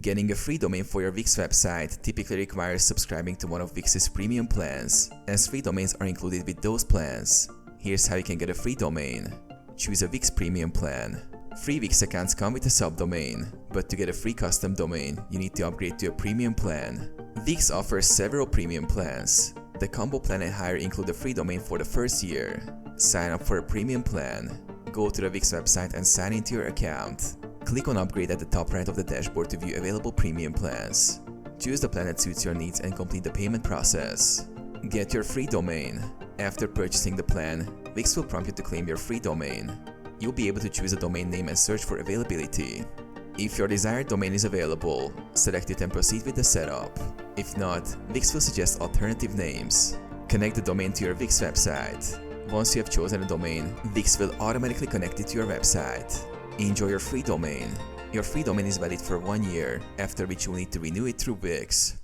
Getting a free domain for your Wix website typically requires subscribing to one of Wix's premium plans, as free domains are included with those plans. Here's how you can get a free domain. Choose a Wix premium plan. Free Wix accounts come with a subdomain, but to get a free custom domain, you need to upgrade to a premium plan. Wix offers several premium plans. The combo plan and higher include a free domain for the first year. Sign up for a premium plan. Go to the Wix website and sign into your account. Click on Upgrade at the top right of the dashboard to view available premium plans. Choose the plan that suits your needs and complete the payment process. Get your free domain. After purchasing the plan, Wix will prompt you to claim your free domain. You'll be able to choose a domain name and search for availability. If your desired domain is available, select it and proceed with the setup. If not, Wix will suggest alternative names. Connect the domain to your Wix website. Once you have chosen a domain, Wix will automatically connect it to your website. Enjoy your free domain. Your free domain is valid for 1 year, after which you will need to renew it through Wix.